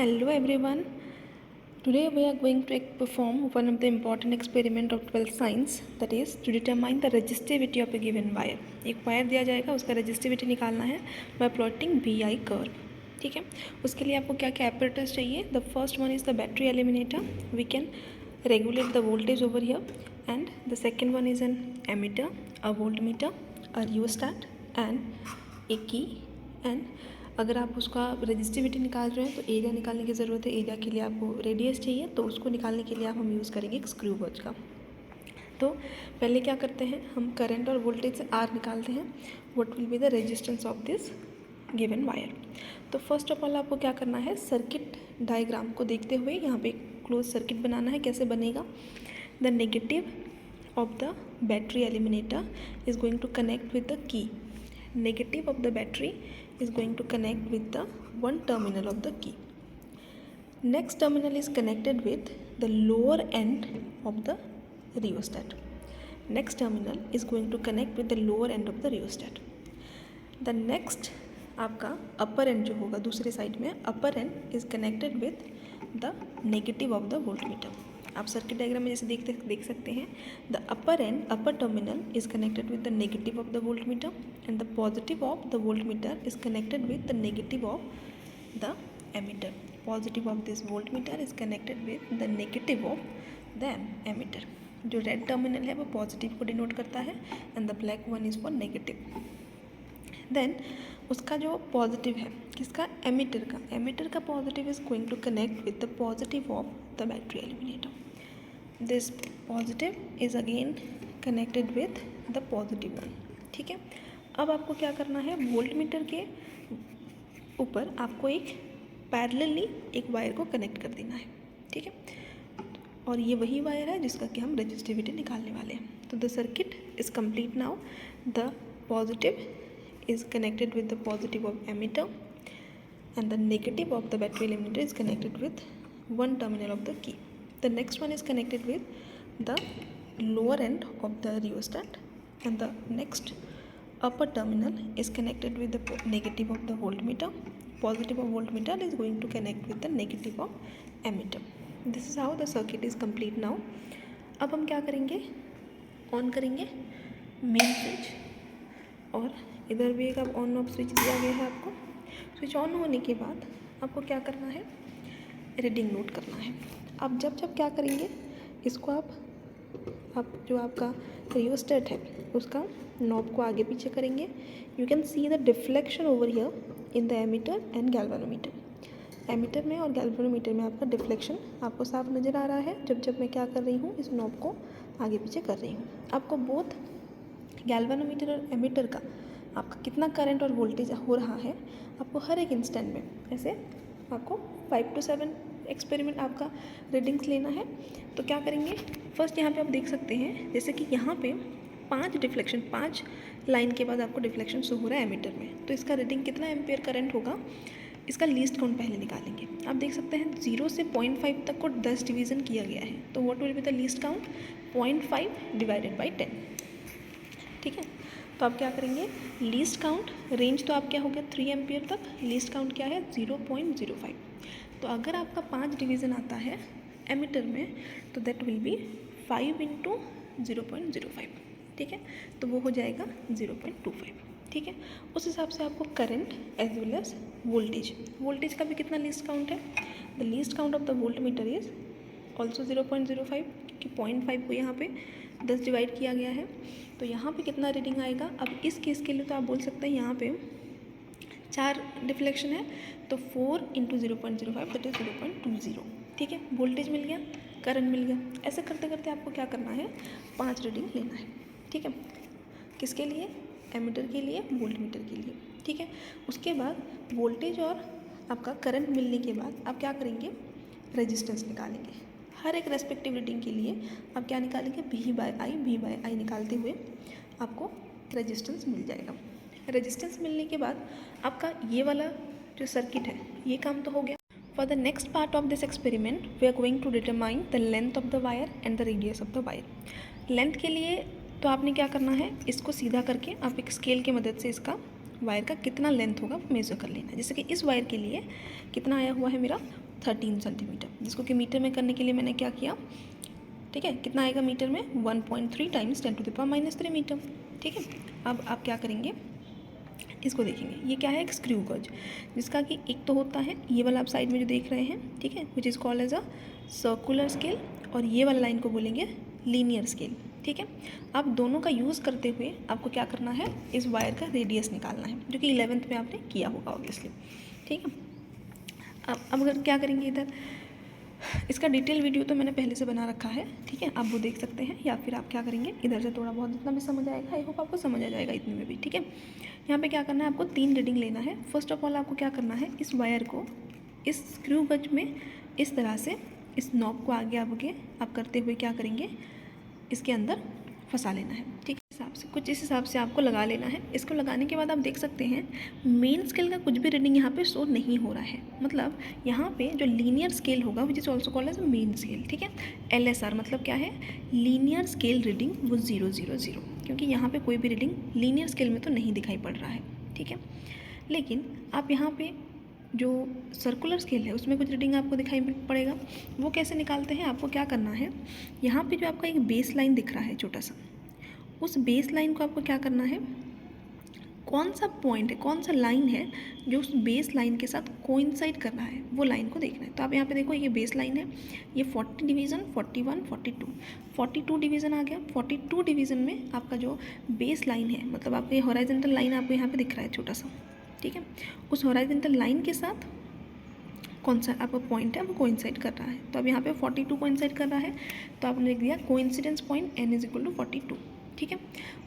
Hello everyone. Today we are going to perform one of the important experiment of 12th science, that is to determine the resistivity of a given wire. एक wire दिया जाएगा, उसका resistivity निकालना है by plotting VI curve. ठीक है, उसके लिए आपको क्या क्या apparatus चाहिए. The first one is the battery eliminator. We can regulate the voltage over here, and the second one is an ammeter, a voltmeter, a rheostat and a key. and अगर आप उसका रेजिस्टिविटी निकाल रहे हैं तो area निकालने की ज़रूरत है. एरिया के लिए आपको रेडियस चाहिए, तो उसको निकालने के लिए हम यूज़ करेंगे एक स्क्रू गॉज का. तो पहले क्या करते हैं, हम करंट और वोल्टेज से आर निकालते हैं. What will be the resistance of this given wire. तो फर्स्ट ऑफ ऑल आपको क्या करना है, सर्किट डायग्राम को देखते हुए यहाँ पे एक क्लोज सर्किट बनाना है. कैसे बनेगा, the negative of the battery eliminator is going to connect with the key. Negative of the battery is going to connect with the one terminal of the key. Next terminal is connected with the lower end of the rheostat. Next terminal is going to connect with the lower end of the rheostat. The next आपका upper end जो होगा दूसरे side में, upper end is connected with the negative of the voltmeter. आप circuit diagram में जैसे देख सकते हैं, the upper terminal is connected with the negative of the voltmeter and the positive of the voltmeter is connected with the negative of the ammeter. Positive of this voltmeter is connected with the negative of the ammeter. जो red terminal है वो positive को denote करता है and the black one is for negative. Then उसका जो positive है किसका, एमीटर का positive is going to connect with the positive of the battery eliminator. This positive is again connected with the positive one. ठीक है, अब आपको क्या करना है, वोल्टमीटर के ऊपर आपको एक पैरेलली एक वायर को कनेक्ट कर देना है. ठीक है, और ये वही वायर है जिसका कि हम रेजिस्टिविटी निकालने वाले हैं. तो the circuit is complete now. The positive is connected with the positive of emitter and the negative of the battery eliminator is connected with one terminal of the key. The next one is connected with the lower end of the rheostat and the next upper terminal is connected with the negative of the voltmeter. Positive of voltmeter is going to connect with the negative of emitter. This is how the circuit is complete now. अब हम क्या करेंगे, on करेंगे main switch, और इधर भी एक अब ऑन ऑफ स्विच दिया गया है आपको. स्विच ऑन होने के बाद आपको क्या करना है, रीडिंग नोट करना है. अब जब क्या करेंगे, इसको आप जो आपका रियोस्टेट है उसका नॉब को आगे पीछे करेंगे. You can see the deflection over here in the ammeter and galvanometer. Ammeter में और गैल्वेनोमीटर में आपका डिफ्लेक्शन आपको साफ नज़र आ रहा है जब मैं क्या कर रही हूँ, इस नॉब को आगे पीछे कर रही हूँ. आपको बोथ गैल्वेनोमीटर और एमीटर का आपका कितना करंट और वोल्टेज हो रहा है आपको हर एक इंस्टेंट में ऐसे आपको 5 to 7 एक्सपेरिमेंट आपका रीडिंग्स लेना है. तो क्या करेंगे, फर्स्ट यहाँ पे आप देख सकते हैं जैसे कि यहाँ पे 5 लाइन के बाद आपको डिफ्लेक्शन शो हो रहा है एमीटर में. तो इसका रीडिंग कितना एम्पियर करंट होगा, इसका लीस्ट काउंट पहले निकालेंगे. आप देख सकते हैं 0 से 0.5 तक को 10 डिवीज़न किया गया है. तो what will be the least count, 0.5 divided by 10. ठीक है, तो आप क्या करेंगे, लीस्ट काउंट, रेंज तो आप क्या हो गया 3 एम्पियर तक, लीस्ट काउंट क्या है 0.05. तो अगर आपका 5 डिवीज़न आता है एमीटर में तो दैट विल बी 5 इंटू 0.05. ठीक है, तो वो हो जाएगा 0.25. ठीक है, उस हिसाब से आपको current as well as voltage का भी कितना लीस्ट काउंट है, the least count of the voltmeter is also 0.05, क्योंकि 0.5 को यहाँ पे 10 डिवाइड किया गया है. तो यहाँ पे कितना रीडिंग आएगा, अब इस केस के लिए तो आप बोल सकते हैं यहाँ पे 4 डिफ्लेक्शन है तो 4 इंटू 0.05 दैट इज 0.20. ठीक है, वोल्टेज मिल गया, करंट मिल गया. ऐसे करते करते आपको क्या करना है, 5 रीडिंग लेना है. ठीक है, किसके लिए, एमीटर के लिए, वोल्टमीटर के लिए. ठीक है, उसके बाद वोल्टेज और आपका करंट मिलने के बाद आप क्या करेंगे, रेजिस्टेंस निकालेंगे. हर एक रेस्पेक्टिव रीडिंग के लिए आप क्या निकालेंगे, V बाय आई निकालते हुए आपको रेजिस्टेंस मिल जाएगा. रेजिस्टेंस मिलने के बाद आपका ये वाला जो सर्किट है ये काम तो हो गया. For the next part of this experiment we are going to determine the length of the wire and the radius of the wire. Length के लिए तो आपने क्या करना है, इसको सीधा करके आप एक स्केल की मदद से इसका वायर का कितना लेंथ होगा मेज़र कर लेना. जैसे कि इस वायर के लिए कितना आया हुआ है मेरा 13 सेंटीमीटर, जिसको कि मीटर में करने के लिए मैंने क्या किया, ठीक है, कितना आएगा मीटर में 1.3 टाइम्स 10⁻³ मीटर। ठीक है, अब आप क्या करेंगे, इसको देखेंगे, ये क्या है, एक स्क्रू गज, जिसका कि एक तो होता है ये वाला आप साइड में जो देख रहे हैं, ठीक है, which is called as a circular scale, और ये वाला लाइन को बोलेंगे लीनियर स्केल। ठीक है, अब दोनों का यूज़ करते हुए आपको क्या करना है, इस वायर का रेडियस निकालना है, जो कि 11th में आपने किया होगा ऑब्वियसली। ठीक है, अब अगर क्या करेंगे, इधर इसका डिटेल वीडियो तो मैंने पहले से बना रखा है, ठीक है, आप वो देख सकते हैं, या फिर आप क्या करेंगे, इधर से थोड़ा बहुत जितना भी समझ आएगा, आई होप आपको समझ आ जाएगा इतने में भी। ठीक है, यहाँ पे क्या करना है, आपको 3 रीडिंग लेना है। फर्स्ट ऑफ ऑल आपको क्या करना है, इस वायर को इस स्क्रू गज में इस तरह से इस नॉब को आगे आगे आप करते हुए क्या करेंगे, इसके अंदर फंसा लेना है। ठीक है, हिसाब से कुछ इस हिसाब से आपको लगा लेना है। इसको लगाने के बाद आप देख सकते हैं मेन स्केल का कुछ भी रीडिंग यहाँ पे शो नहीं हो रहा है, मतलब यहाँ पे जो लीनियर स्केल होगा which is also called as main scale, ठीक है, LSR मतलब क्या है, लीनियर स्केल रीडिंग वो 000, क्योंकि यहाँ पे कोई भी रीडिंग लीनियर स्केल में तो नहीं दिखाई पड़ रहा है। ठीक है, लेकिन आप यहाँ पे जो सर्कुलर स्केल है उसमें कुछ रीडिंग आपको दिखाई पड़ेगा। वो कैसे निकालते हैं, आपको क्या करना है, यहाँ पे जो आपका एक बेस लाइन दिख रहा है छोटा सा, उस बेस लाइन को आपको क्या करना है, कौन सा पॉइंट है, कौन सा लाइन है जो उस बेस लाइन के साथ कोइंसाइड कर रहा है, वो लाइन को देखना है। तो आप यहाँ पे देखो, ये बेस लाइन है, ये 40 डिवीज़न 41 42 डिवीज़न आ गया। 42 डिवीज़न में आपका जो बेस लाइन है, मतलब आपका ये हॉराइजेंटल लाइन आपको यहाँ पे दिख रहा है छोटा सा, ठीक है, उस हॉराइजेंटल लाइन के साथ कौन सा आपका पॉइंट है वो कोइंसाइड कर रहा है। तो अब यहाँ पे 42 कोइंसाइड कर रहा है, तो आपने लिख दिया कोइंसिडेंस पॉइंट n = 42। ठीक है,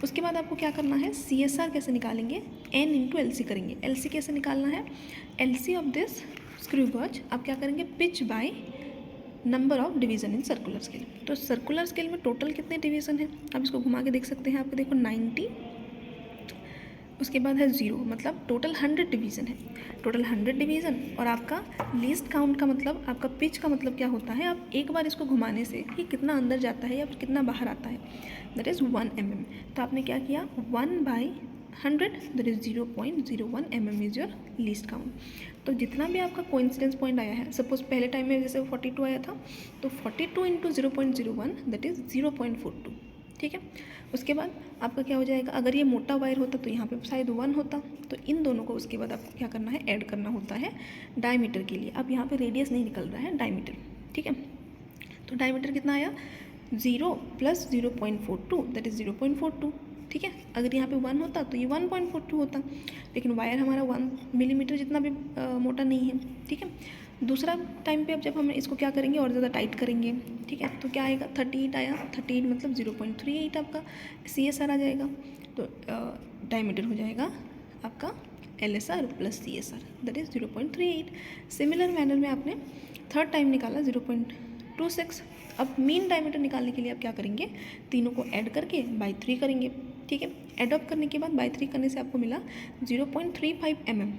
उसके बाद आपको क्या करना है, CSR कैसे निकालेंगे, n × LC करेंगे। LC कैसे निकालना है, LC ऑफ दिस स्क्रू गज आप क्या करेंगे, pitch by number of division in circular scale. तो सर्कुलर स्केल में टोटल कितने डिवीज़न हैं, आप इसको घुमा के देख सकते हैं, आपको देखो 90, उसके बाद है 0, मतलब टोटल 100 डिवीज़न है, टोटल 100 डिवीज़न। और आपका लीस्ट काउंट का मतलब, आपका पिच का मतलब क्या होता है, आप एक बार इसको घुमाने से ये कितना अंदर जाता है या फिर कितना बाहर आता है, दैट इज़ 1 mm। तो आपने क्या किया, 1/100 that is 0.01 mm is your least count. तो जितना भी आपका कोइंसिडेंस पॉइंट आया है, सपोज पहले टाइम में जैसे 42 आया था, तो 42 × 0.01 दैट इज़ 0.42। ठीक है, उसके बाद आपका क्या हो जाएगा, अगर ये मोटा वायर होता तो यहाँ पे शायद 1 होता, तो इन दोनों को उसके बाद आपको क्या करना है, ऐड करना होता है डायमीटर के लिए। अब यहाँ पे रेडियस नहीं निकल रहा है, डायमीटर। ठीक है, तो डायमीटर कितना आया, 0 + 0.42 दैट इज़ 0.42। ठीक है, अगर यहाँ पे 1 होता तो ये 1.42 होता, लेकिन वायर हमारा 1 मिलीमीटर जितना भी मोटा नहीं है। ठीक है, दूसरा टाइम पे अब जब हम इसको क्या करेंगे और ज़्यादा टाइट करेंगे, ठीक है, तो क्या आएगा, 38 आया, 38 मतलब 0.38 आपका CSR आ जाएगा। तो डायमीटर हो जाएगा आपका LSR + CSR that is 0.38। Similar manner में आपने थर्ड टाइम निकाला 0.26। अब मीन डायमीटर निकालने के लिए आप क्या करेंगे, तीनों को ऐड करके बाई 3 करेंगे। ठीक है, ऐड अप करने के बाद बाई 3 करने से आपको मिला 0.35 mm।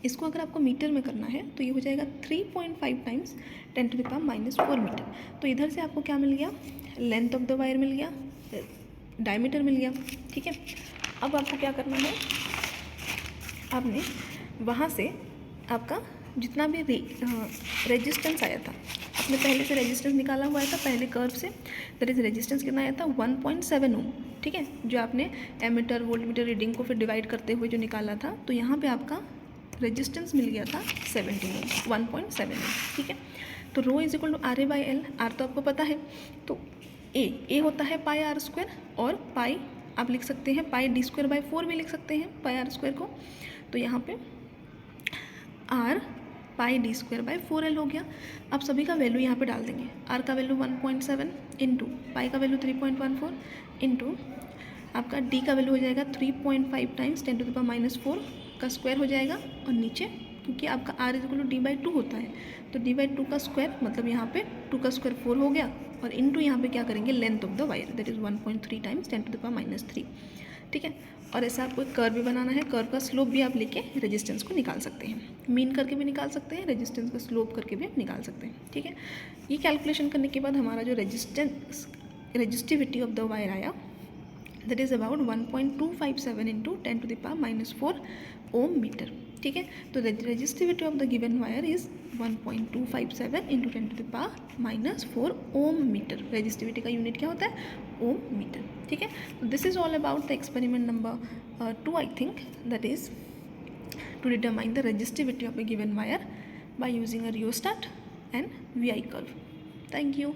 इसको अगर आपको मीटर में करना है तो ये हो जाएगा 3.5 टाइम्स 10⁻⁴ मीटर। तो इधर से आपको क्या मिल गया, लेंथ ऑफ द वायर मिल गया, डायमीटर मिल गया। ठीक है, अब आपको क्या करना है, आपने वहाँ से आपका जितना भी रेजिस्टेंस आया था, आपने पहले से रेजिस्टेंस निकाला हुआ था पहले कर्व से, दैट इज रेजिस्टेंस कितना आया था 1.7 ओम। ठीक है, जो आपने एमीटर वोल्टमीटर रीडिंग को फिर डिवाइड करते हुए जो निकाला था, तो यहाँ पे आपका रेजिस्टेंस मिल गया था 17 ओम, 1.7 ओम। ठीक है, तो रो = RA/L। आर तो आपको पता है, तो ए होता है πr² और पाई आप लिख सकते हैं πd²/4 भी लिख सकते हैं πr² को। तो यहाँ पे r πd²/4L हो गया। अब सभी का वैल्यू यहाँ पे डाल देंगे, r का वैल्यू 1.7 इंटू पाई का वैल्यू 3.14 इंटू आपका d का वैल्यू हो जाएगा 3.5 टाइम्स 10⁻⁴ का स्क्वायर हो जाएगा, और नीचे क्योंकि आपका r = d/2 होता है, तो d/2 का स्क्वायर मतलब यहाँ पे 2 का स्क्वायर 4 हो गया, और इंटू यहाँ पे क्या करेंगे, length of the wire that is 1.3 times 10⁻⁻3। ठीक है, और ऐसा आपको एक कर्व भी बनाना है, कर्व का स्लोप भी आप लेके रेजिस्टेंस को निकाल सकते हैं, मीन करके भी निकाल सकते हैं, रेजिस्टेंस का स्लोप करके भी निकाल सकते हैं। ठीक है, ये कैलकुलेशन करने के बाद हमारा जो रेजिस्टिविटी ऑफ द वायर आया that is about 1.257 into 10⁻⁻4 ohm meter. ठीक है, तो resistivity of the given wire is 1.257 into 10⁻⁻4 ohm meter. Resistivity का यूनिट क्या होता है? Ohm meter. ठीक है, तो this is all about the experiment number 2 I think, that is to determine the resistivity of a given wire by using a rheostat and VI curve. Thank you.